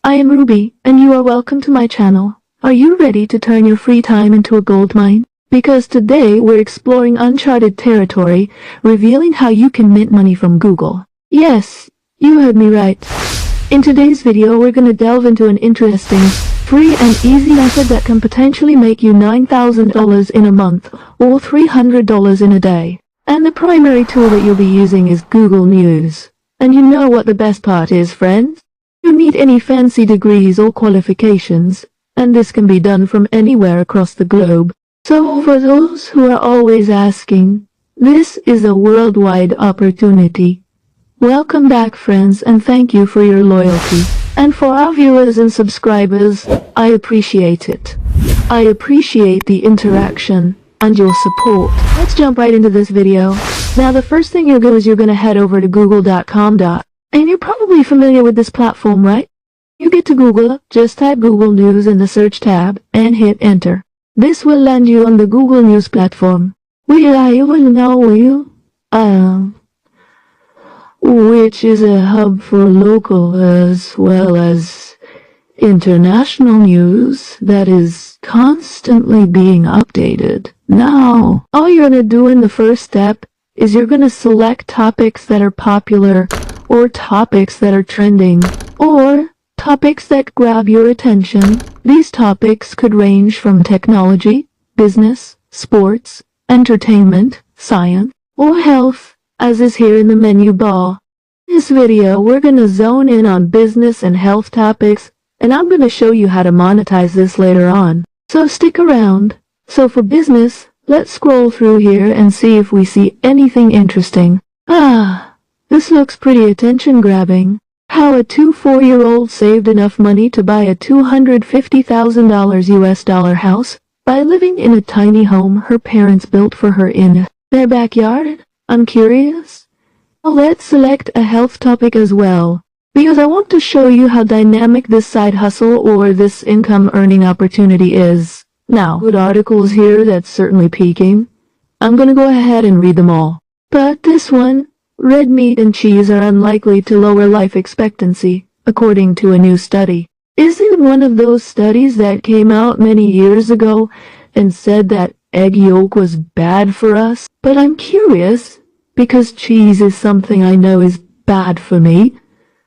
I am Ruby, and you are welcome to my channel. Are you ready to turn your free time into a gold mine? Because today we're exploring uncharted territory, revealing how you can mint money from Google. Yes, you heard me right. In today's video we're gonna delve into an interesting, free and easy method that can potentially make you $9,000 in a month, or $300 in a day. And the primary tool that you'll be using is Google News. And you know what the best part is, friends? You don't need any fancy degrees or qualifications, and this can be done from anywhere across the globe. So for those who are always asking, this is a worldwide opportunity. Welcome back, friends, and thank you for your loyalty. And for our viewers and subscribers, I appreciate it. I appreciate the interaction and your support. Let's jump right into this video. Now the first thing you'll do is you're gonna head over to google.com. And you're probably familiar with this platform, right? You get to Google, just type Google News in the search tab and hit enter. This will land you on the Google News platform, where I will know you, which is a hub for local as well as international news that is constantly being updated. Now, all you're gonna do in the first step is you're gonna select topics that are popular, or topics that are trending, or topics that grab your attention. These topics could range from technology, business, sports, entertainment, science, or health, as is here in the menu bar. In this video, we're gonna zone in on business and health topics, and I'm gonna show you how to monetize this later on. So stick around. So for business, let's scroll through here and see if we see anything interesting. This looks pretty attention-grabbing. How a 4-year-old saved enough money to buy a $250,000 US house by living in a tiny home her parents built for her in their backyard? I'm curious. Well, let's select a health topic as well, because I want to show you how dynamic this side hustle or this income-earning opportunity is. Now, good articles here that's certainly peaking. I'm gonna go ahead and read them all. But this one, red meat and cheese are unlikely to lower life expectancy, according to a new study. Isn't one of those studies that came out many years ago and said that egg yolk was bad for us? But I'm curious, because cheese is something I know is bad for me,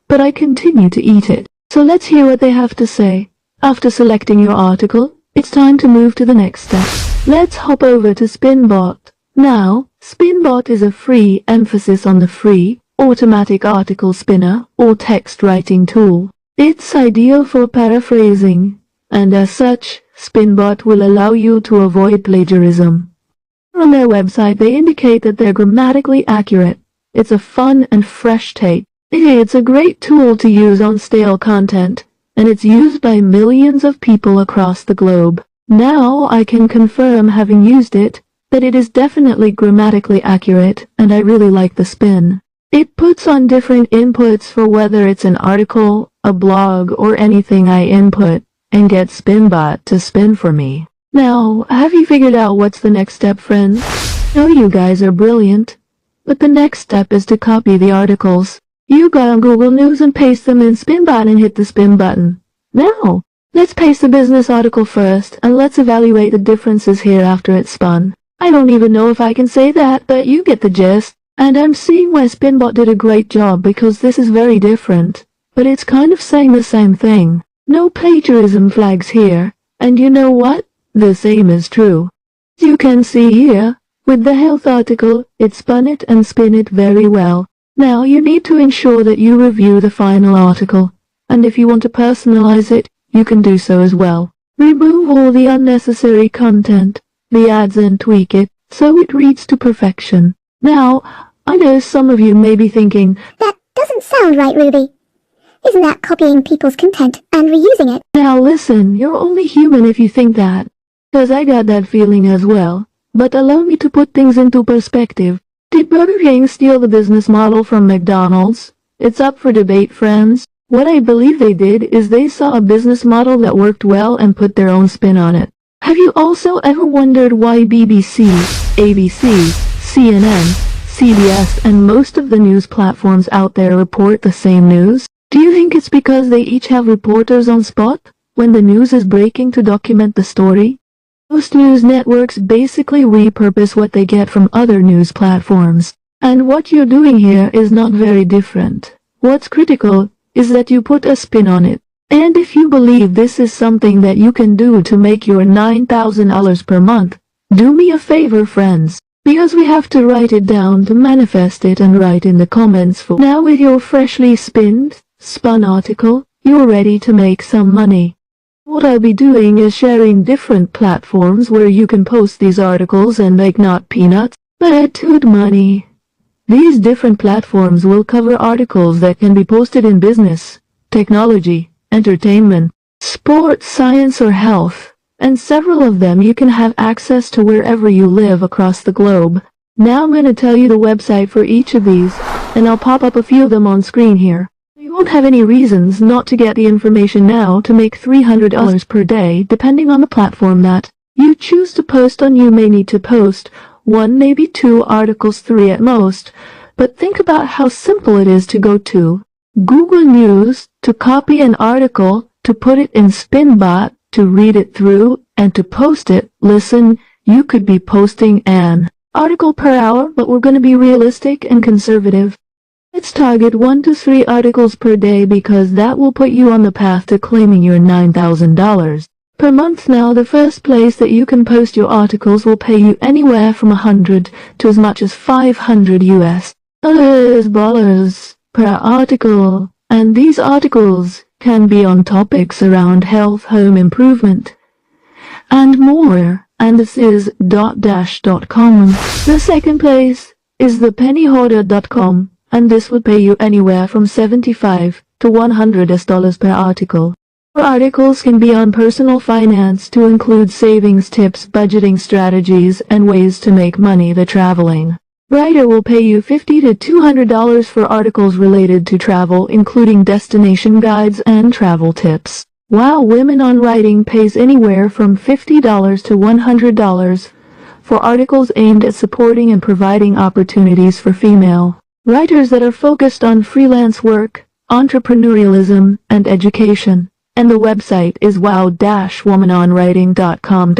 but I continue to eat it. So let's hear what they have to say. After selecting your article, it's time to move to the next step. Let's hop over to Spinbot. Now, Spinbot is a free, emphasis on the free, automatic article spinner or text writing tool. It's ideal for paraphrasing, and as such, Spinbot will allow you to avoid plagiarism. On their website, they indicate that they're grammatically accurate. It's a fun and fresh take. It's a great tool to use on stale content, and it's used by millions of people across the globe. Now I can confirm, having used it, that it is definitely grammatically accurate, and I really like the spin. It puts on different inputs for whether it's an article, a blog, or anything I input, and gets Spinbot to spin for me. Now, have you figured out what's the next step, friends? I know you guys are brilliant, but the next step is to copy the articles. You go on Google News and paste them in Spinbot and hit the spin button. Now, let's paste the business article first, and let's evaluate the differences here after it's spun. I don't even know if I can say that, but you get the gist. And I'm seeing why Spinbot did a great job, because this is very different, but it's kind of saying the same thing. No plagiarism flags here, and you know what? The same is true. As you can see here, with the health article, it spun it and spin it very well. Now you need to ensure that you review the final article, and if you want to personalize it, you can do so as well. Remove all the unnecessary content, the ads, and tweak it so it reads to perfection. Now, I know some of you may be thinking, that doesn't sound right, Ruby. Isn't that copying people's content and reusing it? Now listen, you're only human if you think that, because I got that feeling as well. But allow me to put things into perspective. Did Burger King steal the business model from McDonald's? It's up for debate, friends. What I believe they did is they saw a business model that worked well and put their own spin on it. Have you also ever wondered why BBC, ABC, CNN, CBS, and most of the news platforms out there report the same news? Do you think it's because they each have reporters on spot when the news is breaking to document the story? Most news networks basically repurpose what they get from other news platforms. And what you're doing here is not very different. What's critical is that you put a spin on it. And if you believe this is something that you can do to make your $9,000 per month, do me a favor, friends, because we have to write it down to manifest it and write in the comments for. Now with your freshly spun article, you're ready to make some money. What I'll be doing is sharing different platforms where you can post these articles and make not peanuts, but good money. These different platforms will cover articles that can be posted in business, technology, entertainment, sports, science, or health, and several of them you can have access to wherever you live across the globe. Now I'm going to tell you the website for each of these, and I'll pop up a few of them on screen here. You won't have any reasons not to get the information now to make $300 per day depending on the platform that you choose to post on. You may need to post 1, maybe 2 articles, 3 at most, but think about how simple it is to go to Google News, to copy an article, to put it in Spinbot, to read it through, and to post it. Listen, you could be posting an article per hour, but we're going to be realistic and conservative. Let's target 1 to 3 articles per day because that will put you on the path to claiming your $9,000 per month. Now, the first place that you can post your articles will pay you anywhere from $100 to as much as $500 US dollars per article, and these articles can be on topics around health, home improvement, and more. And this is .dash.com. The second place is the pennyhoarder.com, and this will pay you anywhere from $75 to $100 per article. Your articles can be on personal finance to include savings tips, budgeting strategies, and ways to make money. The traveling writer will pay you $50 to $200 for articles related to travel, including destination guides and travel tips, while Women on Writing pays anywhere from $50 to $100 for articles aimed at supporting and providing opportunities for female writers that are focused on freelance work, entrepreneurialism, and education. And the website is wow-womanonwriting.com.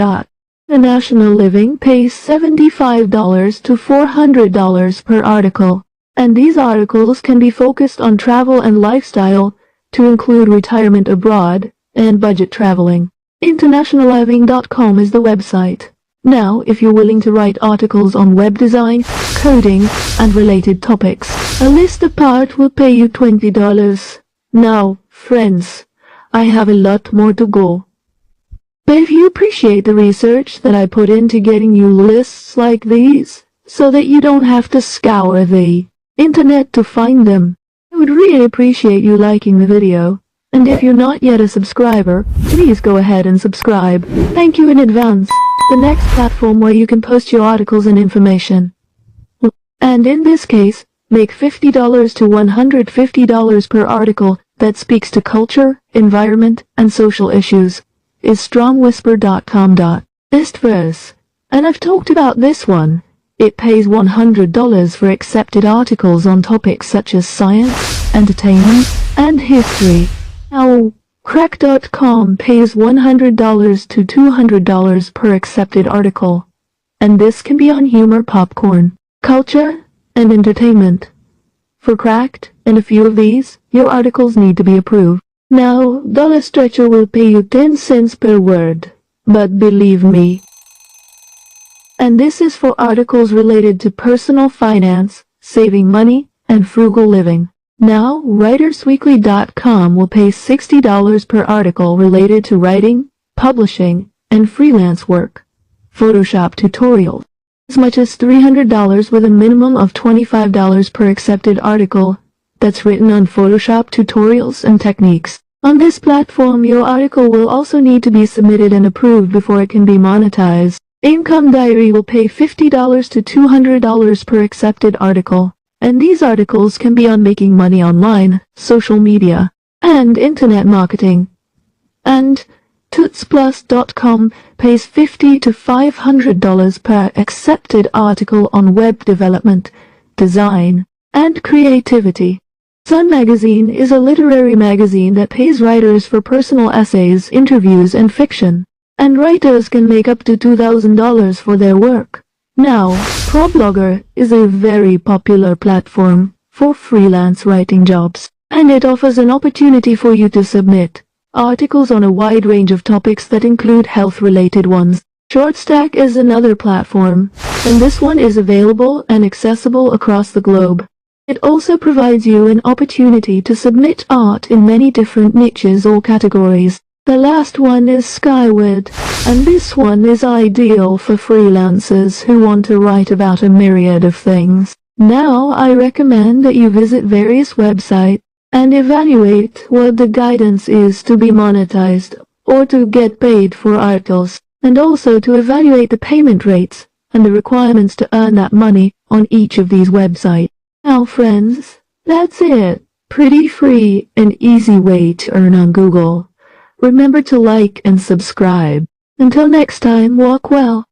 International Living pays $75 to $400 per article, and these articles can be focused on travel and lifestyle, to include retirement abroad and budget traveling. Internationalliving.com is the website. Now, if you're willing to write articles on web design, coding, and related topics, a list apart will pay you $20. Now, friends, I have a lot more to go. But if you appreciate the research that I put into getting you lists like these, so that you don't have to scour the internet to find them, I would really appreciate you liking the video. And if you're not yet a subscriber, please go ahead and subscribe. Thank you in advance. The next platform where you can post your articles and information, and in this case, make $50 to $150 per article that speaks to culture, environment, and social issues, is strongwhisper.com. Best verse. And I've talked about this one. It pays $100 for accepted articles on topics such as science, entertainment, and history. Now, Crack.com pays $100 to $200 per accepted article, and this can be on humor, popcorn, culture, and entertainment. For Cracked and a few of these, your articles need to be approved. Now, Dollar Stretcher will pay you 10 cents per word, but believe me. And this is for articles related to personal finance, saving money, and frugal living. Now, WritersWeekly.com will pay $60 per article related to writing, publishing, and freelance work. Photoshop tutorials. As much as $300 with a minimum of $25 per accepted article that's written on Photoshop tutorials and techniques. On this platform, your article will also need to be submitted and approved before it can be monetized. Income Diary will pay $50 to $200 per accepted article. And these articles can be on making money online, social media, and internet marketing. And Tootsplus.com pays $50 to $500 per accepted article on web development, design, and creativity. Sun Magazine is a literary magazine that pays writers for personal essays, interviews, and fiction, and writers can make up to $2,000 for their work. Now, ProBlogger is a very popular platform for freelance writing jobs, and it offers an opportunity for you to submit articles on a wide range of topics that include health-related ones. Shortstack is another platform, and this one is available and accessible across the globe. It also provides you an opportunity to submit art in many different niches or categories. The last one is Skyward, and this one is ideal for freelancers who want to write about a myriad of things. Now I recommend that you visit various websites and evaluate what the guidance is to be monetized or to get paid for articles, and also to evaluate the payment rates and the requirements to earn that money on each of these websites. Now friends, that's it. Pretty free and easy way to earn on Google. Remember to like and subscribe. Until next time, walk well.